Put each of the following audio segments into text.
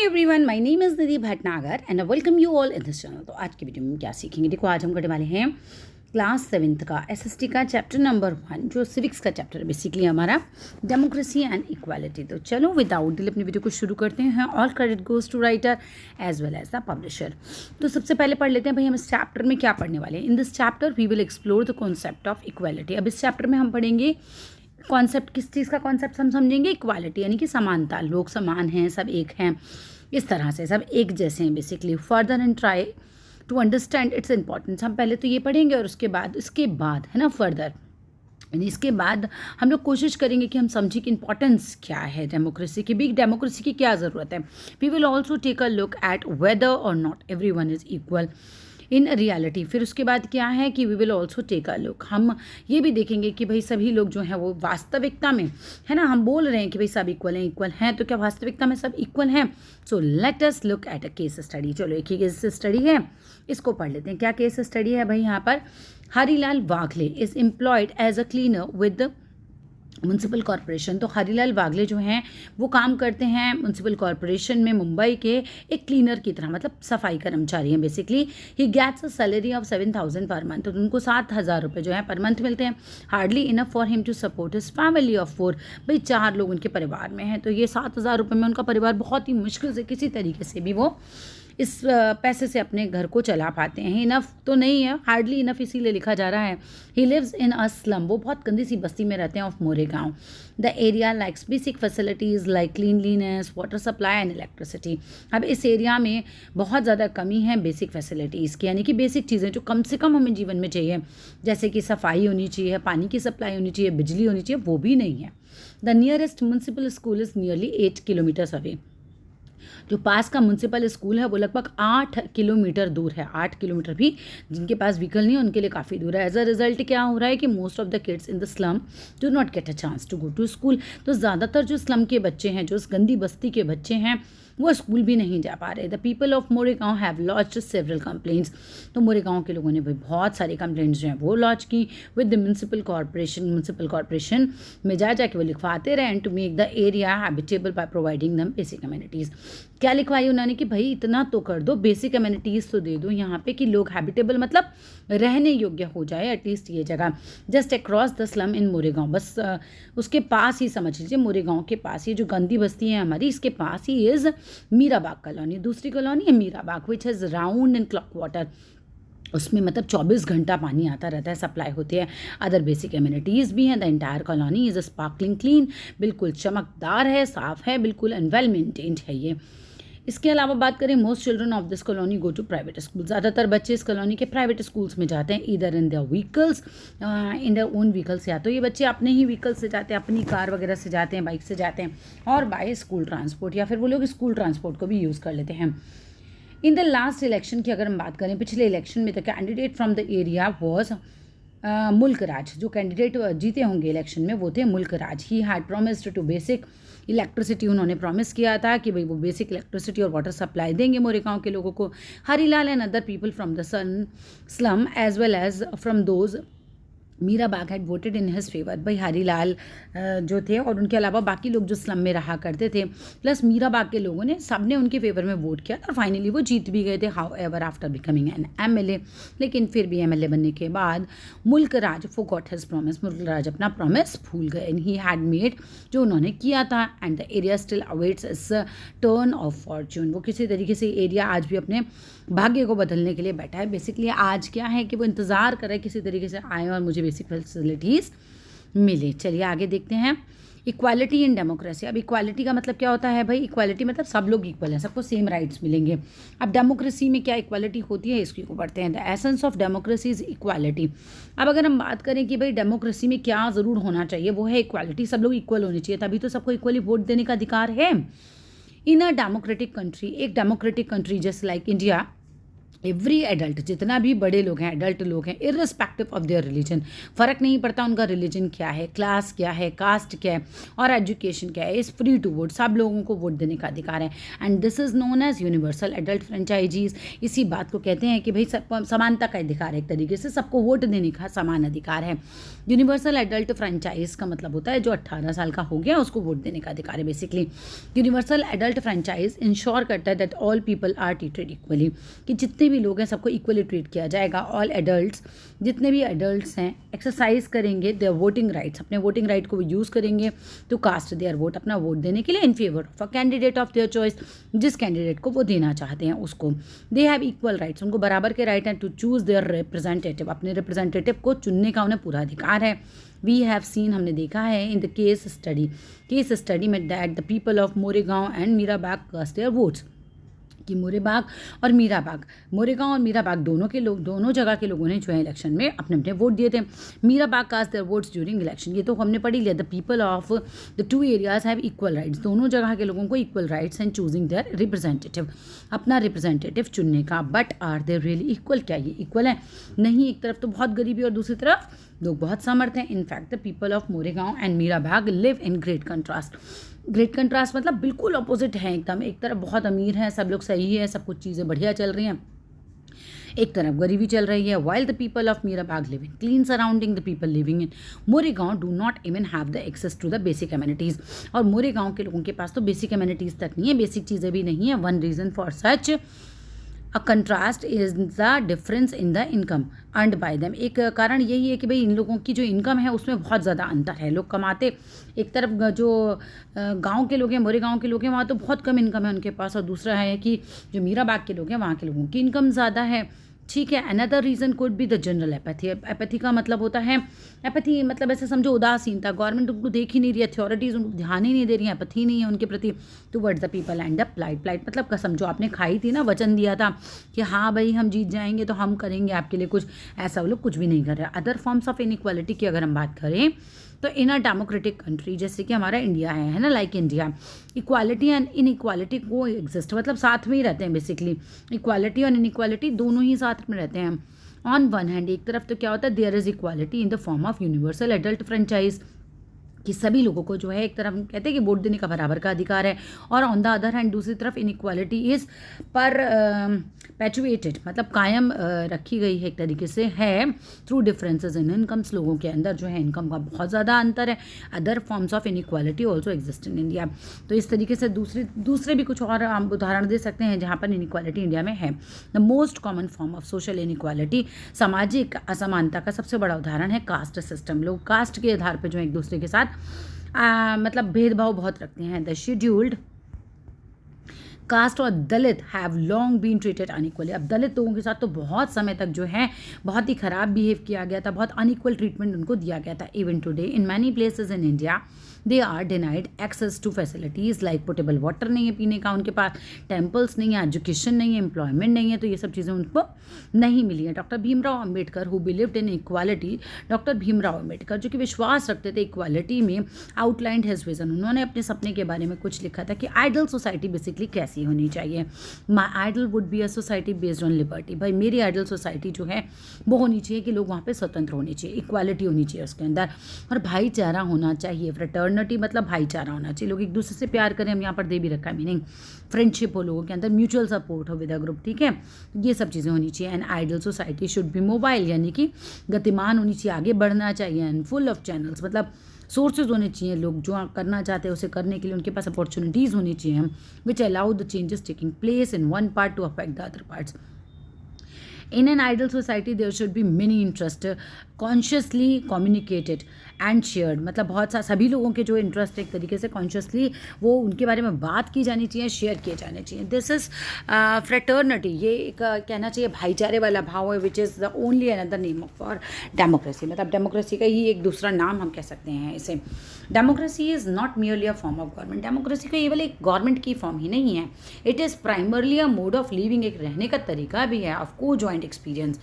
Hi everyone, my name is Nidhi Bhatnagar and I welcome you all in this channel. तो आज की video में क्या सीखेंगे, देखो आज हम करने वाले हैं क्लास 7th का एसएसटी का चैप्टर नंबर 1 जो सिविक्स का चैप्टर है बेसिकली हमारा डेमोक्रेसी एंड इक्वालिटी। तो चलो विदाउट डिले अपनी वीडियो को शुरू करते हैं। All credit goes to writer as well as the publisher. तो सबसे पहले पढ़ लेते हैं भाई हम इस चैप्टर में क्या पढ़ने वाले हैं। In this chapter we will explore the concept of equality. अब इस चैप्टर में हम पढ़ेंगे कॉन्सेप्ट, किस चीज़ का कॉन्सेप्ट हम समझेंगे, इक्वालिटी यानी कि समानता, लोग समान हैं, सब एक हैं, इस तरह से सब एक जैसे हैं basically. Further and try to understand its importance. हम पहले तो ये पढ़ेंगे और उसके बाद है ना फर्दर, यानी इसके बाद हम लोग कोशिश करेंगे कि हम समझें कि इंपॉर्टेंस क्या है डेमोक्रेसी की, भी डेमोक्रेसी की क्या ज़रूरत है। We will also take a look at whether or not every one is equal in reality. फिर उसके बाद क्या है कि we will also take a look, हम ये भी देखेंगे कि भाई सभी लोग जो हैं वो वास्तविकता में, है ना, हम बोल रहे हैं कि भाई सब इक्वल हैं, तो क्या वास्तविकता में सब इक्वल हैं। So let us look at a case study. चलो एक ही केस स्टडी है, इसको पढ़ लेते हैं। क्या केस स्टडी है भाई, यहाँ पर Harilal Waghle is employed as a cleaner with municipal corporation. तो हरीलाल वागले जो हैं वो काम करते हैं म्यूनसिपल कॉरपोरेशन में मुंबई के एक क्लीनर की तरह, मतलब सफाई कर्मचारी हैं basically. He gets a salary of 7,000 per month. तो उनको 7,000 रुपये जो है पर मंथ मिलते हैं। Hardly enough for him to support his family of 4। भाई 4 लोग उनके परिवार में हैं, तो ये 7,000 रुपये में उनका परिवार बहुत ही मुश्किल से किसी तरीके से भी वो इस पैसे से अपने घर को चला पाते हैं। इनफ तो नहीं है, हार्डली इनफ इसीलिए लिखा जा रहा है। He lives in a slum, वो बहुत गंदी सी बस्ती में रहते हैं of Moregaon. The area likes basic facilities like cleanliness, water supply and electricity. अब इस एरिया में बहुत ज़्यादा कमी है बेसिक फैसिलिटीज़ की, यानी कि बेसिक चीज़ें जो कम से कम हमें जीवन में चाहिए, जैसे कि सफाई होनी चाहिए, पानी की सप्लाई होनी चाहिए, बिजली होनी चाहिए, वो भी नहीं है। The nearest municipal school is nearly 8 kilometres away. जो पास का म्यूनसिपल स्कूल है वो लगभग 8 किलोमीटर दूर है। 8 किलोमीटर भी जिनके पास व्हीकल नहीं है उनके लिए काफ़ी दूर है। एज अ रिजल्ट क्या हो रहा है कि most of the kids in the slum do not get a chance to go to school. तो ज़्यादातर जो स्लम के बच्चे हैं, जो उस गंदी बस्ती के बच्चे हैं, वो स्कूल भी नहीं जा पा रहे। The people of Moregaon have launched several complaints. तो मोरेगांव के लोगों ने भी बहुत सारी कंप्लेंट्स जो हैं वो लॉन्च की विद द म्यूनसिपल कॉरपोरेशन में जाके वो लिखवाते रहे and to make the area habitable by providing them basic communities. क्या लिखवाई उन्होंने कि भाई इतना तो कर दो, बेसिक कम्युनिटीज़ तो दे दो यहाँ पे कि लोग हैबिटेबल मतलब रहने योग्य हो जाए एटलीस्ट ये जगह। जस्ट अक्रॉस द स्लम इन मोरेगांव, बस उसके पास ही समझ लीजिए, मोरेगांव के पास, ये जो गंदी बस्ती है हमारी, इसके पास ही इज़ मीराबाग कॉलोनी। दूसरी कॉलोनी है Mirabagh which has round and clock water. उसमें मतलब 24 घंटा पानी आता रहता है, सप्लाई होती है। अदर बेसिक एमिनिटीज़ भी हैं। The entire colony is sparkling clean, बिल्कुल चमकदार है, साफ़ है बिल्कुल, एंड वेल मेंटेन्ड है ये। इसके अलावा बात करें, most children of this colony go to private school. ज़्यादातर बच्चे इस कॉलोनी के प्राइवेट स्कूल्स में जाते हैं, इधर in their vehicles, in their own vehicles. या तो ये बच्चे अपने ही व्हीकल से जाते हैं, अपनी कार वगैरह से जाते हैं, बाइक से जाते हैं, और बाय स्कूल ट्रांसपोर्ट, या फिर वो लोग स्कूल ट्रांसपोर्ट को भी यूज़ कर लेते हैं। इन द लास्ट इलेक्शन की अगर हम बात करें, पिछले इलेक्शन में the candidate from the area was मुल्क राज। जो कैंडिडेट जीते होंगे इलेक्शन में वो थे Mulk Raj. He had promised to basic electricity, उन्होंने प्रॉमिस किया था कि भाई वो बेसिक इलेक्ट्रिसिटी और वाटर सप्लाई देंगे मोरेगांव के लोगों को। Harilal and other people from the slum as well as from those Mirabagh had voted in his favour. भाई हरीलाल जो थे और उनके अलावा बाकी लोग जो स्लम में रहा करते थे, प्लस मीराबाग के लोगों ने, सब ने उनके फेवर में वोट किया और फाइनली वो जीत भी गए थे। How ever after becoming an MLA, लेकिन फिर भी एमएलए बनने के बाद मुल्क राज फॉरगॉट हिज प्रॉमिस, मुल्क राज अपना प्रॉमिस भूल गए। एंड ही हैड मेड, जो उन्होंने किया था, and the area still awaits it's turn off Fortune. वो किसी तरीके से एरिया आज भी अपने भाग्य को बदलने के लिए बैठा है। बेसिकली आज क्या है कि वो इंतज़ार कर रहे किसी तरीके से आए और मुझे बेसिक फैसिलिटीज़ मिले। चलिए आगे देखते हैं। Equality in democracy. अब इक्वालिटी का मतलब क्या होता है भाई, इक्वालिटी मतलब सब लोग इक्वल हैं, सबको सेम राइट्स मिलेंगे। अब डेमोक्रेसी में क्या इक्वालिटी होती है, इसको पढ़ते हैं। The essence of democracy is equality. अब अगर हम बात करें कि भाई डेमोक्रेसी में क्या ज़रूर होना चाहिए, वो है इक्वालिटी, सब लोग इक्वल होने चाहिए, तभी तो सबको इक्वली वोट देने का अधिकार है। इन अ डेमोक्रेटिक कंट्री, एक डेमोक्रेटिक कंट्री जैसे लाइक इंडिया, एवरी एडल्ट, जितना भी बड़े लोग हैं, एडल्ट लोग हैं, इर्रिस्पेक्टिव ऑफ देयर रिलीजन, फ़र्क नहीं पड़ता उनका रिलीजन क्या है, क्लास क्या है, कास्ट क्या है और एजुकेशन क्या है, इज़ फ्री टू वोट। सब लोगों को वोट देने का अधिकार है। And this is known as universal adult franchises. इसी बात को कहते हैं कि भाई सब समानता का अधिकार है, एक तरीके से सबको वोट देने का समान अधिकार है। यूनिवर्सल एडल्ट फ्रेंचाइज का मतलब होता है जो 18 साल का हो गया उसको वोट देने का अधिकार है। Basically universal adult franchise ensure करता है that all people are treated equally, कि जितने भी लोग हैं सबको इक्वली ट्रीट किया जाएगा। ऑल एडल्ट्स, जितने भी एडल्ट्स हैं, एक्सरसाइज करेंगे देयर वोटिंग राइट्स, अपने वोटिंग राइट को वो यूज़ करेंगे टू कास्ट देयर वोट, अपना वोट देने के लिए in favour of a candidate of their choice, जिस कैंडिडेट को वो देना चाहते हैं उसको। दे हैव इक्वल राइट्स, उनको बराबर के राइट हैं टू चूज़ देयर रिप्रेजेंटेटिव, अपने रिप्रेजेंटेटिव को चुनने का उन्हें पूरा अधिकार है। वी हैव सीन, हमने देखा है इन द केस स्टडी में that the people of Moregaon and Mirabagh cast their votes, कि मोरेबाग और मीराबाग, मोरेगांव और मीराबाग दोनों जगह के लोगों ने जो है इलेक्शन में अपने अपने वोट दिए थे। Mirabagh cast their votes during election, ये तो हमने पढ़ ही लिया। The people of the two areas have equal rights, दोनों जगह के लोगों को equal rights and choosing their representative, अपना रिप्रेजेंटेटिव चुनने का। But are they really equal, क्या ये इक्वल है? नहीं, एक तरफ तो बहुत गरीबी और दूसरी तरफ लोग बहुत समर्थ हैं। In fact the people of Moregaon and Mirabagh live in great contrast. Great contrast मतलब बिल्कुल अपोजिट है एकदम। एक तरफ बहुत अमीर है, सब लोग सही है, सब कुछ चीज़ें बढ़िया चल रही हैं, एक तरफ गरीबी चल रही है। While the people of Mirabagh live in clean surrounding, the people living in Moregaon do not even have the access to the basic amenities, और मोरेगांव के लोगों के पास तो बेसिक एमिनिटीज़ तक नहीं है, बेसिक चीज़ें भी नहीं है। One reason for such a contrast is the difference in the income earned bye them, एक कारण यही है कि भाई इन लोगों की जो इनकम है उसमें बहुत ज़्यादा अंतर है। लोग कमाते, एक तरफ जो गांव के लोग हैं, मोरे गांव के लोग हैं, वहाँ तो बहुत कम इनकम है उनके पास, और दूसरा है कि जो मीराबाग के लोग हैं वहाँ के लोगों की इनकम ज़्यादा है। ठीक है। Another reason could be the general apathy. Apathy का मतलब होता है, एपैथी मतलब ऐसे समझो उदासीनता, गवर्नमेंट उनको देख ही नहीं रही, अथॉरिटीज़ उनको ध्यान ही नहीं दे रही है, एपैथी नहीं है उनके प्रति towards the people and the plight मतलब कसम जो आपने खाई थी ना, वचन दिया था कि हाँ भाई हम जीत जाएंगे तो हम करेंगे आपके लिए कुछ, ऐसा वो लोग कुछ भी नहीं कर रहे। अदर फॉर्म्स ऑफ इनइक्वालिटी की अगर हम बात करें तो इन अ डेमोक्रेटिक कंट्री जैसे कि हमारा इंडिया है ना, like India, equality and inequality को एग्जिस्ट, मतलब साथ में ही रहते हैं बेसिकली। इक्वालिटी और इनइक्वालिटी दोनों ही साथ में रहते हैं। ऑन वन हैंड एक तरफ तो क्या होता है, there is equality in the form of universal adult franchise, कि सभी लोगों को जो है एक तरफ हम कहते हैं कि वोट देने का बराबर का अधिकार है, और ऑन द अदर हैंड दूसरी तरफ इनइक्वालिटी इज़ पर पैचुएटेड मतलब कायम रखी गई है एक तरीके से है थ्रू डिफरेंसेस इन इनकम्स, लोगों के अंदर जो है इनकम का बहुत ज़्यादा अंतर है। Other forms of inequality also exist in India. तो इस तरीके से दूसरे भी कुछ और हम उदाहरण दे सकते हैं जहाँ पर इनइक्वालिटी इंडिया में है। The most common form of social inequality, सामाजिक असमानता का सबसे बड़ा उदाहरण है कास्ट सिस्टम। लोग कास्ट के आधार पर जो एक दूसरे के साथ मतलब भेदभाव बहुत रखते हैं। द शेड्यूल्ड कास्ट और Dalit have long been treated unequally. अब दलित लोगों के साथ तो बहुत समय तक जो है बहुत ही ख़राब बिहेव किया गया था, बहुत अनइक्वल ट्रीटमेंट उनको दिया गया था। Even today in many places in India they are denied access to facilities like portable water नहीं है पीने का उनके पास, टेम्पल्स नहीं है, एजुकेशन नहीं है, एम्प्लॉयमेंट नहीं है, तो ये सब चीज़ें उनको नहीं मिली है। Doctor Bhimrao Ambedkar who believed in equality, doctor Bhimrao Ambedkar जो कि विश्वास रखते थे इक्वालिटी में, आउटलाइंड हिज विजन, उन्होंने अपने सपने के बारे में कुछ लिखा था कि आइडल सोसाइटी बेसिकली कैसी होनी चाहिए। My ideal would be a society based on liberty. भाई मेरी आइडल सोसाइटी जो है वो होनी चाहिए कि लोग वहाँ पे स्वतंत्र होने चाहिए, इक्वालिटी होनी चाहिए उसके अंदर, और भाईचारा होना चाहिए। फ्रेटर्निटी मतलब भाईचारा होना चाहिए, लोग एक दूसरे से प्यार करें, हम यहाँ पर दे भी रखा है मीनिंग, फ्रेंडशिप हो लोगों के अंदर, म्यूचुअल सपोर्ट हो विद अ ग्रुप, ठीक है, ये सब चीज़ें होनी चाहिए। And idol society should be mobile, यानी कि गतिमान होनी चाहिए, आगे बढ़ना चाहिए। एंड फुल ऑफ चैनल्स मतलब सोर्सेज होने चाहिए, लोग जो करना चाहते हैं उसे करने के लिए उनके पास अपॉर्चुनिटीज़ होनी चाहिए which allow the changes taking place in one part two affect the other parts. In an ideal society there should be many interests consciously communicated and shared, मतलब बहुत सा सभी लोगों के जो इंटरेस्ट एक तरीके से कॉन्शियसली वो उनके बारे में बात की जानी चाहिए, शेयर किए जाने चाहिए। दिस इज़ फ्रेटर्निटी, ये एक कहना चाहिए भाईचारे वाला भाव है, which is the only another name for democracy, मतलब डेमोक्रेसी का ही एक दूसरा नाम हम कह सकते हैं इसे। Democracy is not merely a form of government, democracy का केवल एक गवर्नमेंट की फॉर्म ही नहीं है, it is primarily a mode of living, एक रहने का तरीका भी है, ऑफ को जॉइंट एक्सपीरियंस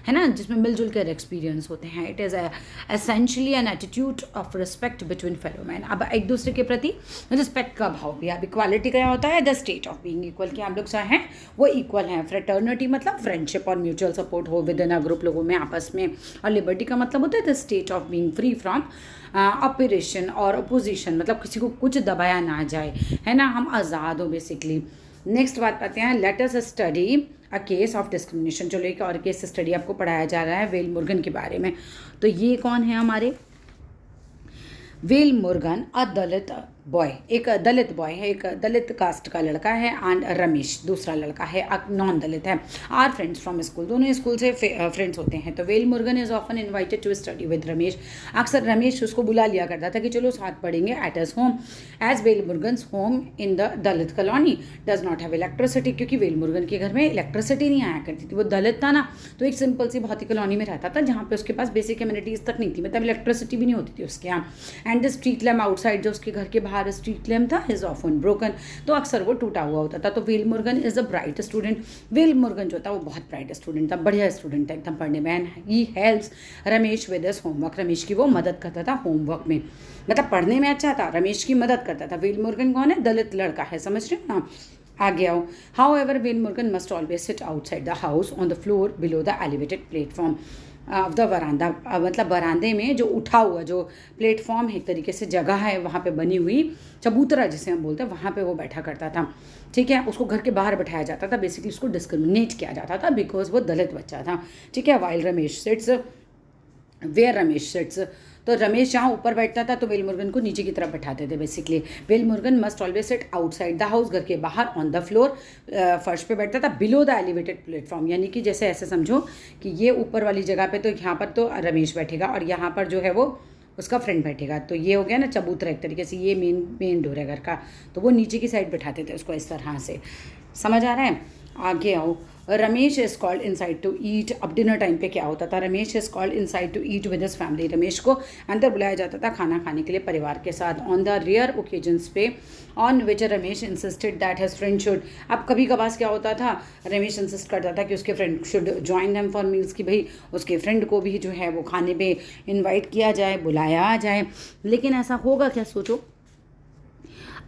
है ना, जिसमें मिलजुल कर एक्सपीरियंस होते हैं। It is essentially an attitude of respect between fellow man. अब एक दूसरे के प्रति रिस्पेक्ट का भाव भी। अब इक्वालिटी क्या होता है, the state of being equal, कि हम लोग जो हैं वो इक्वल हैं। फ्रेटर्निटी मतलब फ्रेंडशिप और म्यूचुअल सपोर्ट हो विद इन अ ग्रुप, लोगों में आपस में। और लिबर्टी का मतलब होता है the state of being free from operation और अपोजिशन, मतलब किसी को कुछ दबाया ना जाए, है ना, हम आज़ाद हो बेसिकली। नेक्स्ट बात करते हैं, let us study a case of discrimination. चलो एक और केस स्टडी आपको पढ़ाया जा रहा है वेल मुर्गन के बारे में। तो ये कौन है हमारे वेल मुर्गन, अ दलित बॉय, एक दलित बॉय है, एक दलित कास्ट का लड़का है, एंड रमेश दूसरा लड़का है, नॉन दलित है। आर फ्रेंड्स फ्रॉम स्कूल, दोनों स्कूल से फ्रेंड्स होते हैं। तो Vel Murugan is often invited to study with Ramesh. अक्सर रमेश उसको बुला लिया करता था कि चलो साथ पढ़ेंगे at his home, as Vel Murugan's home in the Dalit colony does not have electricity, क्योंकि वेल मुर्गन के घर में इलेक्ट्रिसिटी नहीं आया करती थी। वो दलित था ना, तो एक सिंपल सी बहुत ही कॉलोनी में रहता था जहाँ पे उसके पास बेसिक कम्युनिटीज़ तक नहीं थी, मतलब इलेक्ट्रिसिटी भी नहीं होती थी उसके यहाँ। And the street lamp outside, जो उसके घर के बाहर स्ट्रीट लैम्प था, इज ऑफन ब्रोकन, तो अक्सर वो टूटा हुआ होता था। तो Vel Murugan is a bright student. Vel Murugan जो था वो बहुत ब्राइट स्टूडेंट था, बढ़िया स्टूडेंट था एकदम पढ़ने में। And he helps Ramesh with his homework, Ramesh की वो मदद करता था होमवर्क में, मतलब पढ़ने में अच्छा था, रमेश की मदद करता था। वेल मुर्गन कौन है, दलित लड़का है, समझ रहे हो ना। आगे आओ, however Vel Murugan must always sit outside the house on the floor below the elevated platform of the verandah, मतलब बरामदे में जो उठा हुआ जो प्लेटफॉर्म है, एक तरीके से जगह है वहाँ पे बनी हुई, चबूतरा जिसे हम बोलते हैं, वहाँ पे वो बैठा करता था। ठीक है, उसको घर के बाहर बैठाया जाता था, बेसिकली उसको डिस्क्रिमिनेट किया जाता था बिकॉज वो दलित बच्चा था। ठीक है, while Ramesh sits where Ramesh sits, तो रमेश जहाँ ऊपर बैठता था तो वेल मुर्गन को नीचे की तरफ बैठाते थे basically. Vel Murugan must always sit outside the house, घर के बाहर, ऑन द फ्लोर, फर्श पे बैठता था, बिलो द एलिवेटेड प्लेटफॉर्म, यानी कि जैसे ऐसे समझो कि ये ऊपर वाली जगह पे, तो यहाँ पर तो रमेश बैठेगा और यहाँ पर जो है वो उसका फ्रेंड बैठेगा। तो ये हो गया ना चबूतरा एक तरीके से, ये मेन डोर है घर का, तो वो नीचे की साइड बैठाते थे उसको इस तरह से। समझ आ रहा है। आगे आओ, Ramesh is called inside to eat. अब डिनर टाइम पे क्या होता था, Ramesh is called inside to eat with his family, Ramesh को अंदर बुलाया जाता था खाना खाने के लिए परिवार के साथ। ऑन द रेयर ओकेजन्स पे on which Ramesh insisted that his friend should, अब कभी कभार क्या होता था, रमेश इंसिस्ट करता था कि उसके friend should join them for meals, कि भाई उसके फ्रेंड को भी जो है वो खाने पे इन्वाइट किया जाए, बुलाया जाए। लेकिन ऐसा होगा क्या, सोचो।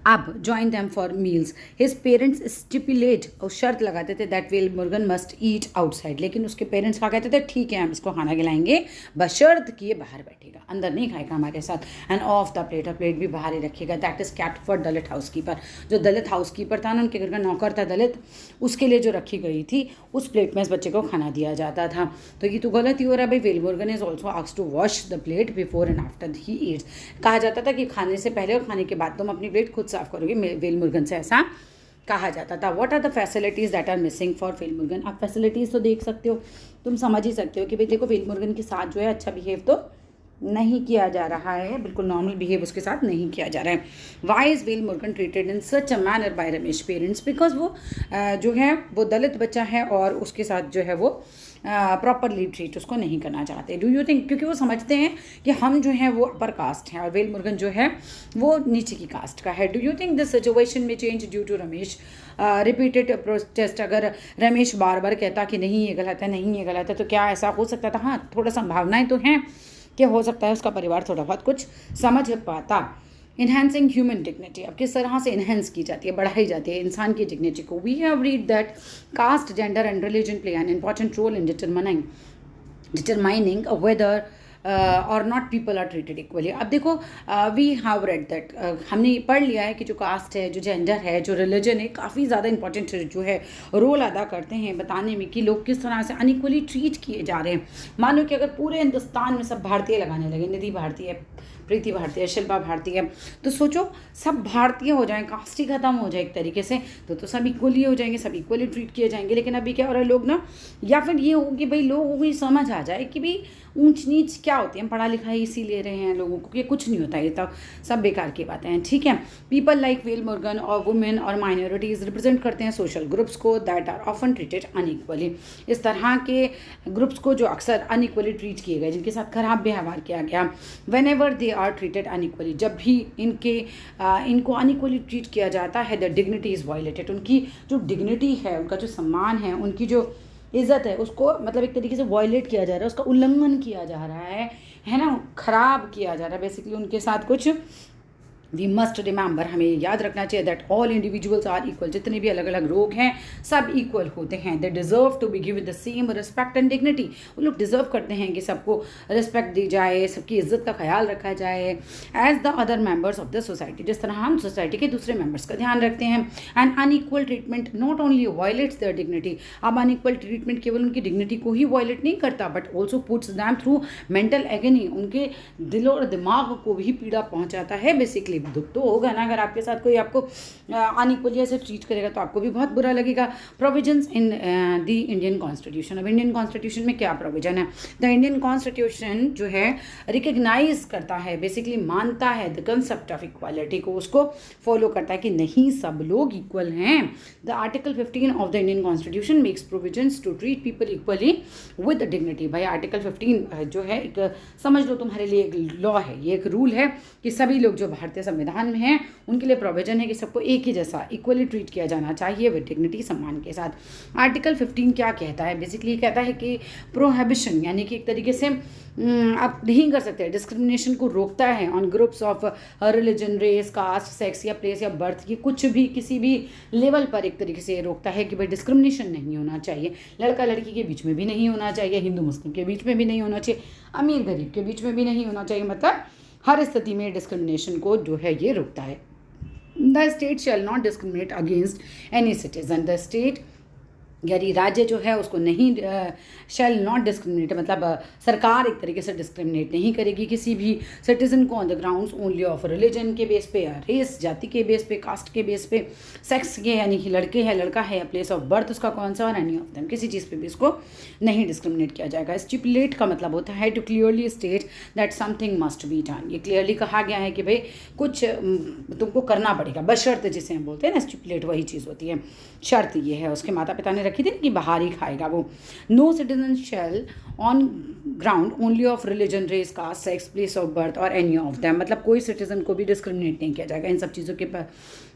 अब join them for meals, his parents stipulate, और शर्त लगाते थे that well Murugan must eat outside, लेकिन उसके पेरेंट्स क्या कहते थे, ठीक है हम इसको खाना खिलाएंगे बशर्त कि ये बाहर बैठेगा, अंदर नहीं खाएगा हमारे साथ। एंड ऑफ द प्लेट, और प्लेट भी बाहर ही रखेगा। That is kept for Dalit house keeper, जो दलित हाउस कीपर था ना, उनके घर का नौकर था दलित, उसके लिए जो रखी गई थी उस प्लेट में इस बच्चे को खाना दिया जाता था। तो ये तो गलत ही हो रहा है भाई। Well Murugan is also asked to wash the plate before and after he eats, कहा जाता था कि खाने से पहले और खाने के बाद तुम अपनी प्लेट खुद साफ करोगे, वेल मुर्गन से ऐसा कहा जाता था। What are the facilities that are missing for Velmurugan, आप फैसिलिटीज़ तो देख सकते हो, तुम समझ ही सकते हो कि भाई देखो वेल मुर्गन के साथ जो है अच्छा बिहेव तो नहीं किया जा रहा है, बिल्कुल नॉर्मल बिहेव उसके साथ नहीं किया जा रहा है। Why is Velmurugan treated in such a manner by Ramesh parents, because वो जो है वो दलित बच्चा है और उसके साथ जो है वो प्रॉपरली ट्रीट उसको नहीं करना चाहते। डू यू थिंक, क्योंकि वो समझते हैं कि हम जो हैं वो अपर कास्ट हैं और वेल मुर्गन जो है वो नीचे की कास्ट का है। Do you think this situation में change due to Ramesh repeated protest, अगर रमेश बार बार कहता कि नहीं ये गलत है, नहीं ये गलत है, तो क्या ऐसा हो सकता था? हाँ, थोड़ा संभावनाएं तो हैं कि हो सकता है उसका परिवार थोड़ा बहुत कुछ समझ पाता। इन्हेंसिंग ह्यूमन डिग्निटी, अब किस तरह से इन्हेंस की जाती है, बढ़ाई जाती है इंसान की डिग्निटी को। We have read that caste, gender and religion play an important role in determining whether or not people are treated equally. अब देखो वी हैव रेड दैट, हमने पढ़ लिया है कि जो कास्ट है, जो जेंडर है, जो रिलीजन है, काफ़ी ज़्यादा इंपॉर्टेंट जो है रोल अदा करते हैं बताने में कि लोग किस तरह से अनइक्वली ट्रीट किए जा रहे हैं। मानो कि अगर पूरे हिंदुस्तान में सब भारतीय लगाने लगे, निधि भारतीय, प्रीति भारतीय, शिल्पा भारतीय, तो सोचो सब भारतीय हो जाएं, कास्ट ही खत्म हो जाए एक तरीके से, तो सब इक्वली हो जाएंगे, सब इक्वली ट्रीट किए जाएंगे। लेकिन अभी क्या हो रहा है, लोग ना, या फिर ये हो कि भाई लोगों को ये समझ आ जाए कि भाई ऊंच नीच क्या होती है, पढ़ा लिखा इसी ले रहे हैं लोगों को, कि कुछ नहीं होता, ये तो सब बेकार की बातें हैं। ठीक है, पीपल लाइक वेल मुर्गन और वुमेन और माइनॉरिटीज़ रिप्रेजेंट करते हैं सोशल ग्रुप्स को that are often treated unequally, इस तरह के ग्रुप्स को जो अक्सर अनइक्वली ट्रीट किए गए, जिनके साथ खराब व्यवहार किया गया। Whenever they are treated unequally, जब भी इनको अनइक्वली ट्रीट किया जाता है, द डिग्निटी इज़ वायलेटेड, उनकी जो डिग्निटी है, उनका जो सम्मान है, उनकी जो इज़्ज़त है उसको मतलब एक तरीके से वायलेट किया जा रहा है, उसका उल्लंघन किया जा रहा है ना, ख़राब किया जा रहा है बेसिकली उनके साथ कुछ। वी मस्ट रिमेंबर, हमें याद रखना चाहिए that all individuals are equal, जितने भी अलग अलग लोग हैं सब इक्वल होते हैं। They deserve to be given the same respect and dignity, वो लोग डिजर्व करते हैं कि सबको रिस्पेक्ट दी जाए, सबकी इज्जत का ख्याल रखा जाए as the other members of the society, जिस तरह हम सोसाइटी के दूसरे मेंबर्स का ध्यान रखते हैं। And unequal treatment not only violets there dignity, अब अनइक्वल ट्रीटमेंट केवल उनकी डिग्निटी को ही वायलेट नहीं करता but also puts them through mental agony, उनके दिल और दिमाग को भी पीड़ा पहुंचाता है बेसिकली। दुख तो होगा ना, अगर आपके साथ कोई आपको अनइक्वली ऐसे ट्रीट करेगा तो आपको भी बहुत बुरा लगेगा। Provisions in the Indian constitution, अब इंडियन कॉन्स्टिट्यूशन में क्या प्रोविजन है? द इंडियन कॉन्स्टिट्यूशन जो है रिकग्नाइज करता है, बेसिकली मानता है द कंसेप्ट ऑफ इक्वालिटी को, उसको फॉलो करता है कि नहीं सब लोग इक्वल हैं। The article 15 of the Indian constitution makes provisions to treat people equally with dignity. भाई आर्टिकल 15 जो है एक समझ लो तुम्हारे लिए एक लॉ है, ये एक रूल है कि सभी लोग जो भारतीय संविधान में हैं उनके लिए प्रोविजन है कि सबको एक ही जैसा इक्वली ट्रीट किया जाना चाहिए विद डिग्निटी, सम्मान के साथ। आर्टिकल 15 क्या कहता है? बेसिकली कहता है कि प्रोहिबिशन, यानी कि एक तरीके से आप नहीं कर सकते, डिस्क्रिमिनेशन को रोकता है on groups of religion, race, caste, sex या प्लेस या बर्थ, ये कुछ भी किसी भी लेवल पर एक तरीके से रोकता है कि भाई डिस्क्रिमिनेशन नहीं होना चाहिए, लड़का लड़की के बीच में भी नहीं होना चाहिए, हिंदू मुस्लिम के बीच में भी नहीं होना चाहिए, अमीर गरीब के बीच में भी नहीं होना चाहिए, मतलब हर स्थिति में डिस्क्रिमिनेशन को जो है ये रोकता है। The state shall not discriminate against any citizen, the state यानी राज्य जो है उसको नहीं शैल नॉट डिस्क्रिमिनेट, मतलब सरकार एक तरीके से डिस्क्रिमिनेट नहीं करेगी किसी भी सिटीजन को on the grounds only of religion के बेस पे, या रेस जाति के बेस पे, कास्ट के बेस पे, सेक्स के यानी कि लड़के है लड़का है, या प्लेस ऑफ बर्थ उसका कौन सा, और एनी ऑफ देम, किसी चीज़ पे भी इसको नहीं डिस्क्रिमिनेट किया जाएगा। स्टिपुलेट का मतलब होता है to clearly state that something must be done, ये क्लियरली कहा गया है कि भाई कुछ तुमको करना पड़ेगा, बशर्त जिसे हम बोलते हैं ना, स्टिपुलेट वही चीज़ होती है, शर्त ये है, उसके माता पिता ने रखी थी कि बाहर ही खाएगा वो। No citizen shall on ground only of religion, race, caste, sex, place of birth और एनी ऑफ दैम, मतलब कोई सिटीजन को भी डिस्क्रिमिनेट नहीं किया जाएगा इन सब चीज़ों के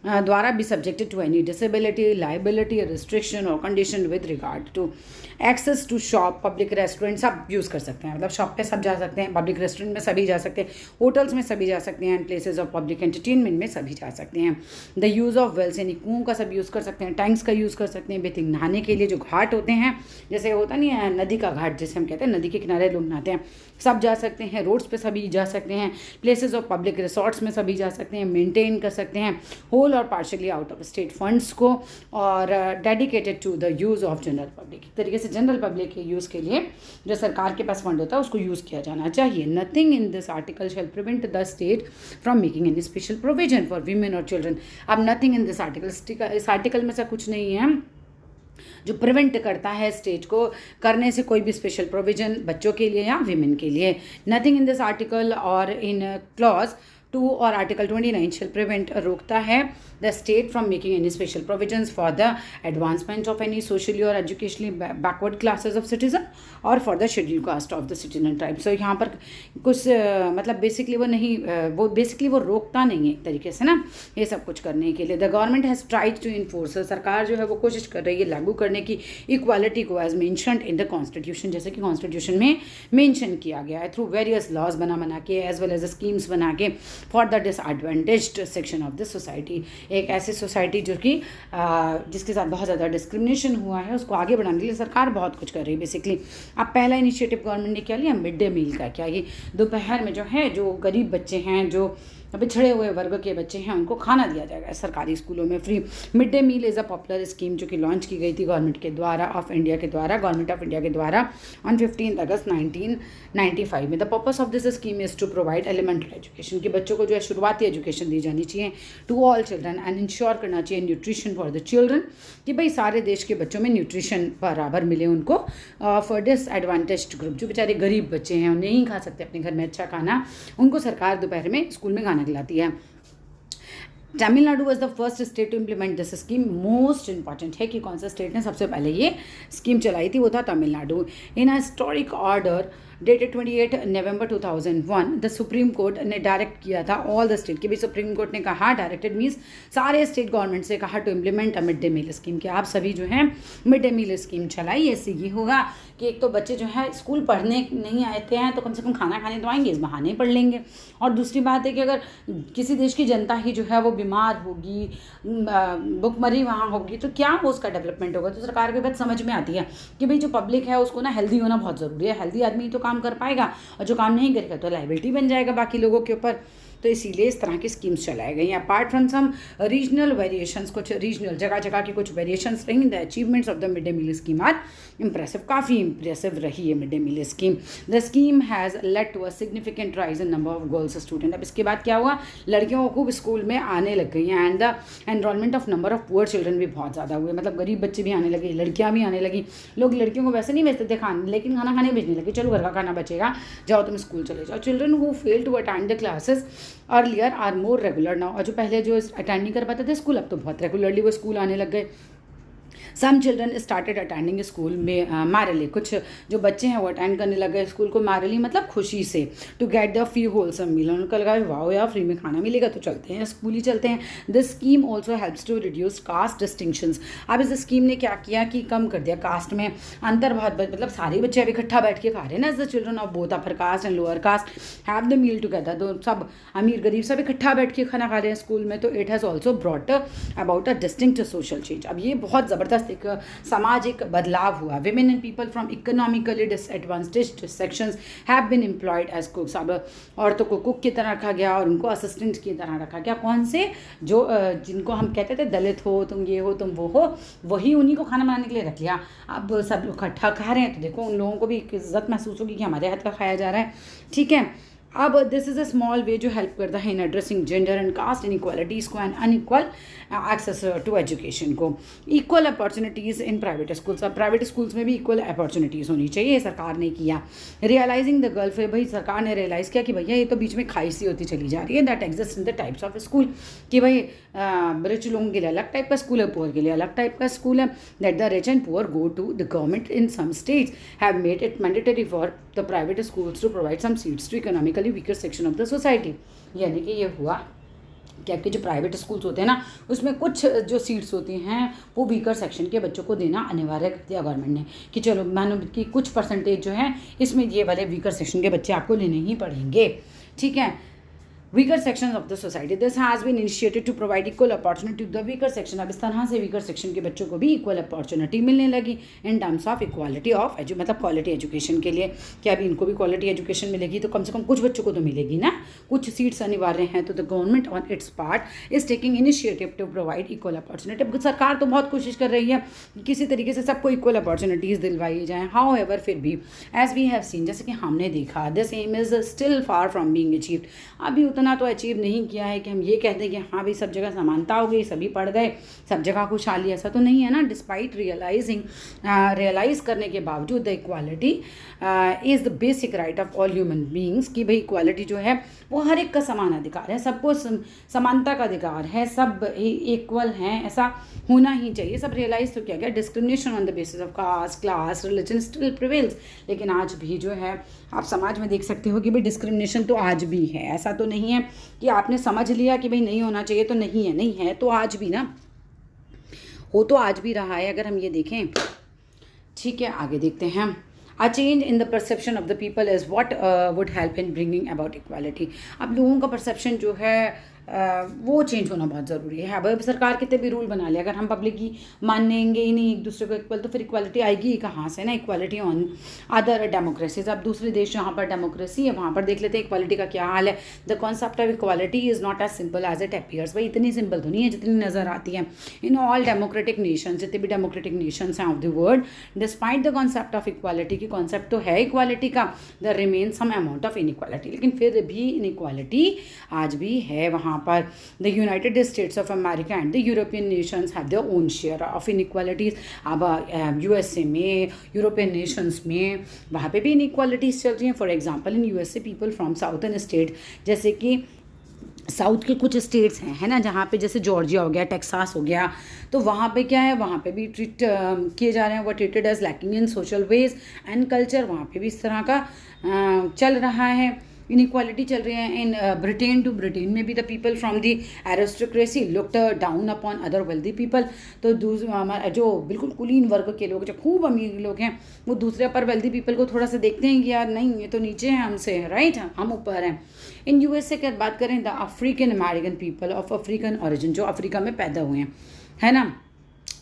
द्वारा भी subjected to any disability, liability, restriction और condition with regard to access to shop, public restaurant सब यूज़ कर सकते हैं, मतलब शॉप पे सब जा सकते हैं, पब्लिक रेस्टोरेंट में सभी जा सकते हैं, होटल्स में सभी जा सकते हैं, and places of public entertainment में सभी जा सकते हैं। द यूज़ ऑफ वेल्स, यानी कुओं का सब यूज़ कर सकते हैं, टैंक्स का यूज़ कर सकते हैं, बेथिंग नहाने के लिए जो घाट होते हैं, जैसे होता नहीं है नदी का घाट जैसे हम कहते हैं, नदी के किनारे लोग नहाते हैं, सब जा सकते हैं, रोड्स पे सभी जा सकते हैं, प्लेसेस ऑफ पब्लिक रिसोर्ट्स में सभी जा सकते हैं, मेंटेन कर सकते हैं होल और partially out of state funds को, और dedicated to the use of general public, एक तरीके से जनरल पब्लिक के यूज़ के लिए जो सरकार के पास फंड होता है उसको यूज़ किया जाना चाहिए। Nothing in this article shall prevent the state from making any special provision for women और चिल्ड्रन। अब नथिंग इन दिस आर्टिकल, इस आर्टिकल में से कुछ नहीं है जो प्रिवेंट करता है स्टेट को करने से कोई भी स्पेशल प्रोविजन बच्चों के लिए या विमेन के लिए। नथिंग इन दिस आर्टिकल और इन क्लॉज 2 और आर्टिकल 29 शैल प्रिवेंट, रोकता है the state from making any special provisions for the advancement of any socially और educationally backward classes of citizen और for the schedule caste of the citizen and tribe. So यहाँ पर कुछ मतलब basically वो नहीं, वो बेसिकली वो रोकता नहीं है एक तरीके से ना ये सब कुछ करने के लिए। The government has tried to enforce, सरकार जो है वो कोशिश कर रही है लागू करने की इक्वालिटी को as mentioned in the constitution, जैसे कि कॉन्स्टिट्यूशन में मेंशन किया गया है, थ्रू वेरियस लॉज बना के एज वेल एज स्कीम्स बना के for the disadvantaged section of the society, एक ऐसी सोसाइटी जो कि जिसके साथ बहुत ज़्यादा डिस्क्रिमिनेशन हुआ है उसको आगे बढ़ाने के लिए सरकार बहुत कुछ कर रही है बेसिकली। अब पहला इनिशिएटिव गवर्नमेंट ने क्या लिया, मिड डे मील का। क्या ये दोपहर में जो है जो गरीब बच्चे हैं, जो पिछड़े हुए वर्ग के बच्चे हैं, उनको खाना दिया जाएगा सरकारी स्कूलों में free. Mid day meal is a popular scheme जो कि लॉन्च की गई थी गवर्नमेंट ऑफ इंडिया के द्वारा ऑन 15 अगस्त 1995 में। The purpose of this scheme is to provide elementary education, कि बच्चों को जो है शुरुआती एजुकेशन दी जानी चाहिए to all children, and ensure करना चाहिए न्यूट्रिशन फॉर द चिल्ड्रन, कि भाई सारे देश के बच्चों में न्यूट्रिशन बराबर मिले उनको। फॉर डिसएडवांटेज्ड ग्रुप, जो बेचारे गरीब बच्चे हैं, नहीं खा सकते अपने घर में अच्छा खाना, उनको सरकार दोपहर में स्कूल में खाना खिलाती है। Tamil Nadu was the first state to implement this scheme. Most important है कि कौन सा स्टेट ने सबसे पहले ये स्कीम चलाई थी, वो था Tamil Nadu. In a historic order dated 28 November 2001 the supreme court ने डायरेक्ट किया था ऑल द स्टेट कि भाई सुप्रीम कोर्ट ने कहा, डायरेक्टेड मीन्स सारे स्टेट गवर्नमेंट से कहा to implement a mid day meal scheme कि आप सभी जो है मिड डे मील स्कीम चलाइए। इससे ये होगा कि एक तो बच्चे जो है स्कूल पढ़ने नहीं आते हैं तो कम से कम खाना खाने तो आएंगे, इस बहाने पढ़ लेंगे। और दूसरी बात है कि अगर किसी देश की जनता ही जो है वो बीमार होगी, भुखमरी वहाँ होगी, तो क्या वो उसका डेवलपमेंट होगा। तो सरकार की बात समझ में आती है कि भाई जो पब्लिक है उसको ना हेल्दी होना बहुत ज़रूरी है। हेल्दी आदमी तो काम कर पाएगा और जो काम नहीं करेगा तो लाइबिलिटी बन जाएगा बाकी लोगों के ऊपर। तो इसीलिए इस तरह की स्कीम्स चलाई गई हैं। Apart from some regional variations, कुछ रीजनल जगह जगह की कुछ वेरिएशंस रही, the achievements of the mid day meal scheme are impressive, काफ़ी इंप्रेसिव रही है mid day meal scheme. The scheme has led to a significant rise in number of girls student. अब इसके बाद क्या हुआ, लड़कियों को खूब स्कूल में आने लग गई हैं and the enrolment of number of poor children भी बहुत ज़्यादा हुए, मतलब गरीब बच्चे भी आने लगे, लड़कियाँ भी आने लगी। लोग लड़कियों को वैसे नहीं भेजते थे खाने, लेकिन खाना खाने भेजने लगे, चलो घर का खाना बचेगा, जाओ तुम स्कूल चले जाओ। Children who fail to attend the classes earlier are more regular now. और जो पहले जो अटेंड नहीं कर पाते थे स्कूल, अब तो बहुत रेगुलरली वो स्कूल आने लग गए। Some children started attending school में मैरली, कुछ जो बच्चे हैं वो अटेंड करने लगे स्कूल को मैरली, मतलब खुशी से, to get the free wholesome meal. उनको लगा वाओ यार फ्री में खाना मिलेगा तो चलते हैं स्कूल ही चलते हैं। This scheme also helps to reduce caste distinctions. अब इस स्कीम ने क्या किया कि कम कर दिया कास्ट में अंतर, बहुत मतलब सारे बच्चे अब इकट्ठा बैठ के खा रहे हैं ना, as the children of both upper caste and lower caste have the meal together. तो सब अमीर गरीब सब इकट्ठा बैठ के खाना खा रहे हैं स्कूल में। तो it has also brought about a distinct social change. अब ये बहुत ज़बरदस्त एक सामाजिक बदलाव हुआ। Women and people from economically disadvantaged sections have been employed as cooks. अब औरतों को कुक की तरह रखा गया और उनको असिस्टेंट की तरह रखा गया। कौन से, जो जिनको हम कहते थे दलित हो, तुम ये हो, तुम वो हो, वही उन्हीं को खाना बनाने के लिए रख लिया। अब सब लोग इकट्ठा खा रहे हैं तो देखो उन लोगों को भी इज्जत महसूस होगी कि हमारे हाथ का खाया जा रहा है, ठीक है। अब this is a small way जो हेल्प करता है in addressing gender and caste inequalities को and unequal access to education को। Equal opportunities in private schools. अब प्राइवेट स्कूल्स में भी इक्वल अपॉर्चुनिटीज़ होनी चाहिए, सरकार ने किया। रियलाइजिंग द गल्फ, भाई सरकार ने रियलाइज़ किया कि भैया ये तो बीच में खाई सी होती चली जा रही है, that exist in the types of school, कि भाई रिच लोगों के लिए अलग टाइप का स्कूल है, पुअर के लिए अलग टाइप का स्कूल है। That the rich and poor go to the government in some states have made it mandatory for the private schools to provide some seats to economically weaker section of the society. यानी कि ये हुआ कि आपके जो private schools होते हैं ना, उसमें कुछ जो सीट्स होती हैं वो वीकर सेक्शन के बच्चों को देना अनिवार्य कर दिया गवर्नमेंट ने, कि चलो मानो कि कुछ परसेंटेज जो है इसमें ये वाले वीकर सेक्शन के बच्चे आपको लेने ही पड़ेंगे, ठीक है। weaker sections of the society. This has been initiated to provide equal opportunity to the weaker section. अब इस तरह से weaker section के बच्चों को भी equal opportunity मिलने लगी in terms of equality of मतलब quality education के लिए, कि अभी इनको भी quality education मिलेगी तो कम से कम कुछ बच्चों को तो मिलेगी ना, कुछ सीट्स अनिवार्य हैं। तो the government on its part is taking initiative to provide equal opportunity. अब सरकार तो बहुत कोशिश कर रही है कि किसी तरीके से सबको equal opportunities दिलवाई जाएँ। However, फिर भी as we have seen, जैसे कि हमने देखा, this aim is still far from being achieved. अभी उतना तो अचीव नहीं किया है कि हम ये कहते हैं कि हाँ भाई सब जगह समानता हो गई, सभी पढ़ गए, सब जगह खुशहाली, ऐसा तो नहीं है ना। डिस्पाइट रियलाइज़ करने के बावजूद the equality is the basic right of all human beings, कि भाई इक्वालिटी जो है वो हर एक का समान अधिकार है, सबको समानता का अधिकार है, सब इक्वल हैं, ऐसा होना ही चाहिए। सब रियलाइज़ तो किया गया। Discrimination on the basis of caste, class, religion still prevails. लेकिन आज भी जो है आप समाज में देख सकते हो कि भाई डिस्क्रिमिनेशन तो आज भी है। ऐसा तो नहीं है कि आपने समझ लिया कि भाई नहीं होना चाहिए तो नहीं है, नहीं है तो आज भी ना, हो तो आज भी रहा है अगर हम ये देखें, ठीक है। आगे देखते हैं हम। A change in the perception of the people is what would help in bringing about equality. अब लोगों का परसेप्शन जो है वो चेंज होना बहुत ज़रूरी है। अब सरकार कितने भी रूल बना लिया, अगर हम पब्लिक की मानेंगे ही नहीं एक दूसरे को इक्वल, तो फिर इक्वालिटी आएगी कहाँ से ना। Equality on other democracies. अब दूसरे देश जहाँ पर डेमोक्रेसी है वहाँ पर देख लेते हैं इक्वालिटी का क्या हाल है। The concept of equality is not as simple as it appears. भाई इतनी सिंपल तो नहीं है जितनी नज़र आती है। इन ऑल डेमोक्रेटिक नेशंस, जितने भी डेमोक्रेटिक नेशंस हैं of the world, despite the concept of equality की कॉन्सेप्ट तो है इक्वालिटी का, the remain some amount of inequality. लेकिन फिर भी इनइक्वालिटी आज भी है वहाँ पर। The United States of America and the European nations have their own share of inequalities. अब USA में, यूरोपियन नेशंस में, वहाँ पे भी inequalities चल रही हैं। For example in USA people from southern state, जैसे कि साउथ के कुछ स्टेट्स हैं, है ना, जहाँ पे जैसे जॉर्जिया हो गया, टेक्सास हो गया, तो वहाँ पे क्या है, वहाँ पे भी ट्रीट किए जा रहे हैं, वो treated as lacking in social ways and culture, वहाँ पे भी इस तरह का चल रहा है, इनक्वालिटी चल रही है। इन ब्रिटेन, टू ब्रिटेन में भी the people from the aristocracy looked down upon other wealthy people, तो जो बिल्कुल कुलीन वर्ग के लोग, जो खूब अमीर लोग हैं, वो दूसरे पर वेल्दी पीपल को थोड़ा सा देखते हैं कि यार नहीं, ये तो नीचे हैं हमसे, राइट, हम ऊपर हैं। इन यूएसए की बात करें, the African American people of African origin, जो अफ्रीका में पैदा हुए हैं, है ना,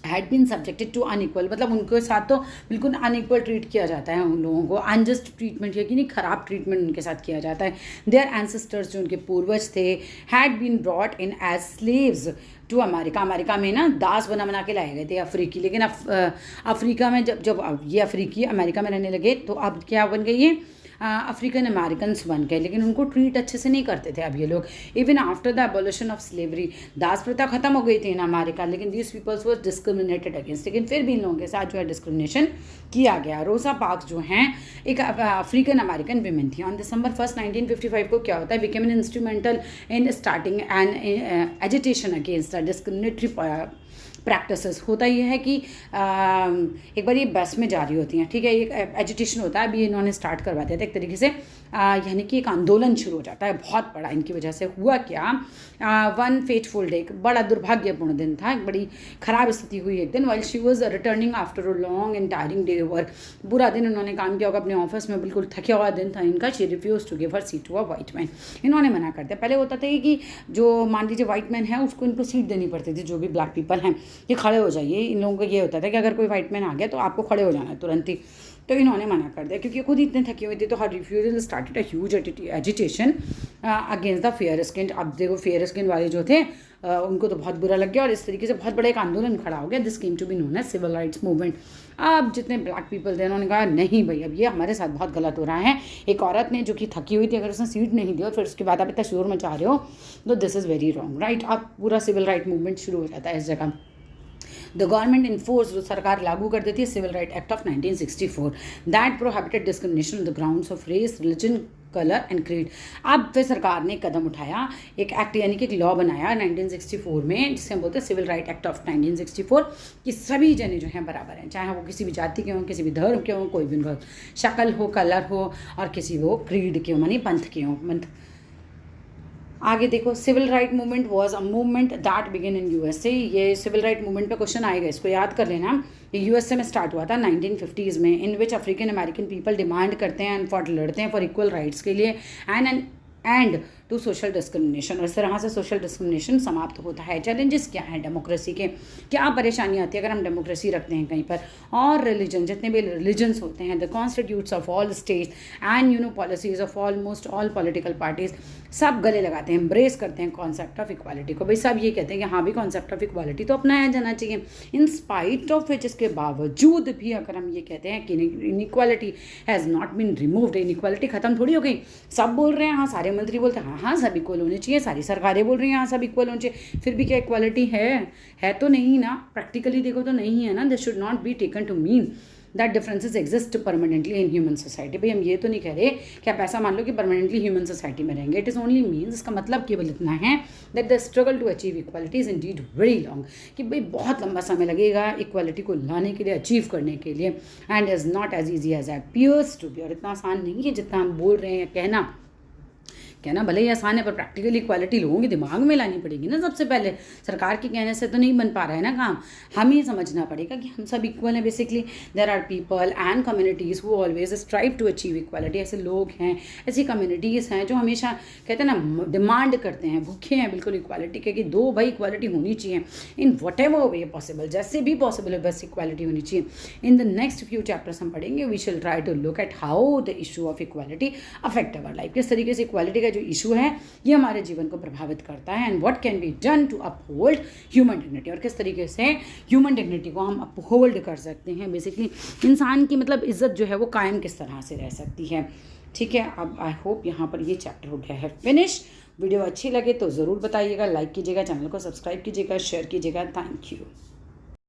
had been subjected to unequal, मतलब उनके साथ तो बिल्कुल अनइक्वल ट्रीट किया जाता है उन लोगों को, अनजस्ट ट्रीटमेंट किया कि नहीं, खराब ट्रीटमेंट उनके साथ किया जाता है। देयर एंसेस्टर्स, जो उनके पूर्वज थे, had been brought in as slaves to America, America में ना दास बना के लाए गए थे अफ्रीकी, लेकिन अफ्रीका में जब ये अफ्रीकी अमेरिका में रहने लगे तो अब क्या बन गई है, अफ्रीकन अमेरिकन बन गए, लेकिन उनको ट्रीट अच्छे से नहीं करते थे अब ये लोग। Even after the abolition of slavery, दास प्रथा खत्म हो गई थी इन अमेरिका, लेकिन these peoples was discriminated against, लेकिन फिर भी इन लोगों के साथ जो है डिस्क्रिमिनेशन किया गया। रोसा पार्क्स जो हैं एक अफ्रीकन अमेरिकन वीमेन थी। ऑन दिसंबर 1, 1955 को क्या होता है, became an instrumental in starting N agitation against the discriminatory practices. होता ये है कि एक बार ये बस में जा रही होती हैं, ठीक है, एक एजुटेशन होता है, अभी इन्होंने स्टार्ट करवा दिया था एक तरीके से, यानी कि एक आंदोलन शुरू हो जाता है बहुत बड़ा। इनकी वजह से हुआ क्या, वन फेटफुल डे, बड़ा दुर्भाग्यपूर्ण दिन था, एक बड़ी ख़राब स्थिति हुई एक दिन, while she was returning after a long and tiring day work, बुरा दिन उन्होंने काम किया होगा अपने ऑफिस में, बिल्कुल थका हुआ दिन था इनका। She refuse to give her seat to a white man, इन्होंने मना कर दिया। पहले होता था कि जो मान लीजिए वाइट मैन है उसको इनको सीट देनी पड़ती थी, जो भी ब्लैक पीपल हैं ये खड़े हो जाइए, इन लोगों का ये होता था कि अगर कोई वाइट मैन आ गया तो आपको खड़े हो जाना है तुरंत ही, तो इन्होंने मना कर दिया क्योंकि खुद इतने थकी हुई थी। तो हर refusal started a huge agitation against the fair skin. अब देखो फेयर स्किन वाले जो थे उनको तो बहुत बुरा लग गया और इस तरीके से बहुत बड़ा एक आंदोलन खड़ा हो गया। This came to be known as civil rights movement. अब जितने ब्लैक पीपल थे उन्होंने कहा नहीं भाई, अब ये हमारे साथ बहुत गलत हो रहा है। एक औरत ने जो कि थकी हुई थी, अगर उसने सीट नहीं दी और फिर उसके बाद आप इतना शोर मचा रहे हो, तो this is very wrong, right. अब पूरा सिविल राइट मूवमेंट शुरू हो जाता है इस जगह। द गवर्नमेंट इन्फोर्स, जो सरकार लागू कर देती है civil right act of 1964, that prohibited discrimination on the grounds of race, religion, colour and creed. अब फिर सरकार ने कदम उठाया, एक एक्ट यानी कि एक लॉ बनाया 1964 में, जिसे हम बोलते हैं सिविल राइट एक्ट ऑफ 1964, कि सभी जने जो हैं बराबर हैं, चाहे वो किसी भी जाति के हों, किसी भी धर्म के हों, कोई भी उनका शक्ल हो, कलर हो, और किसी वो क्रीड के हो, मानी पंथ के हों, पंथ। आगे देखो, civil right movement was a movement that begin in USA. ये सिविल राइट मूवमेंट पे क्वेश्चन आएगा, इसको याद कर लेना। ये यूएसए में स्टार्ट हुआ था 1950s में, इन विच अफ्रीकन अमेरिकन पीपल डिमांड करते हैं फॉर लड़ते हैं फॉर इक्वल राइट्स के लिए एंड टू सोशल डिस्क्रिमिनेशन। और इस तरह से सोशल डिस्क्रिमिनेशन समाप्त होता है। चैलेंजेस क्या हैं डेमोक्रेसी के, क्या परेशानियाँ आती है अगर हम डेमोक्रेसी रखते हैं कहीं पर, और रिलीजन, जितने भी रिलीजन्स होते हैं, the constitutes of all states and policies of almost all political parties, सब गले लगाते हैं, एम्ब्रेस करते हैं कॉन्सेप्ट ऑफ इक्वालिटी को। भाई सब ये कहते हैं कि हाँ भी कॉन्सेप्ट ऑफ इक्वालिटी तो अपनाया जाना चाहिए। इन स्पाइट ऑफ विच, इसके बावजूद भी अगर हम ये कहते हैं कि inequality has not been removed, inequality खत्म थोड़ी हो गई। सब बोल रहे हैं हाँ, सारे मंत्री बोलते हैं हाँ सब इक्वल होने चाहिए, सारी सरकारें बोल रही हैं हाँ सब इक्वल होने चाहिए, फिर भी क्या इक्वालिटी है तो नहीं ना। प्रैक्टिकली देखो तो नहीं है ना। This should not be taken to mean that differences exist permanently in human society. भाई हम ये तो नहीं कह रहे कि आप ऐसा मान लो कि परमानेंटली ह्यूमन सोसाइटी में रहेंगे। इट इज़ ओनली मीन्स, इसका मतलब केवल इतना है that the struggle to achieve equality is indeed very long, कि भाई बहुत लंबा समय लगेगा इक्वालिटी को लाने के लिए, अचीव करने के लिए, and is not as easy as appears to be. और इतना आसान नहीं है जितना हम बोल रहे हैं। कहना भले ही आसान है, पर प्रैक्टिकली इक्वालिटी लोगों के दिमाग में लानी पड़ेगी ना। सबसे पहले सरकार के कहने से तो नहीं बन पा रहा है ना काम। हम ही समझना पड़ेगा कि हम सब इक्वल हैं। Basically there are people and communities who always strive to achieve equality. ऐसे लोग हैं, ऐसी कम्युनिटीज़ हैं जो हमेशा कहते हैं ना, डिमांड करते हैं, भूखे हैं बिल्कुल इक्वालिटी के, कि दो भाई इक्वालिटी होनी चाहिए in whatever way possible, जैसे भी पॉसिबल है बस इक्वालिटी होनी चाहिए। In the next few chapters हम पढ़ेंगे, we shall try to look at how the issue of equality affect our life. किस तरीके से इक्वालिटी जो इशू है ये हमारे जीवन को प्रभावित करता है, and what can be done to uphold human dignity, और किस तरीके से ह्यूमन डिग्निटी को हम अपहोल्ड कर सकते हैं। बेसिकली इंसान की मतलब इज्जत जो है वो कायम किस तरह से रह सकती है। ठीक है, अब आई होप यहाँ पर ये चैप्टर हो गया है फिनिश। वीडियो अच्छी लगे तो ज़रूर बताइएगा, लाइक कीजिएगा, चैनल को सब्सक्राइब कीजिएगा, शेयर कीजिएगा। Thank you.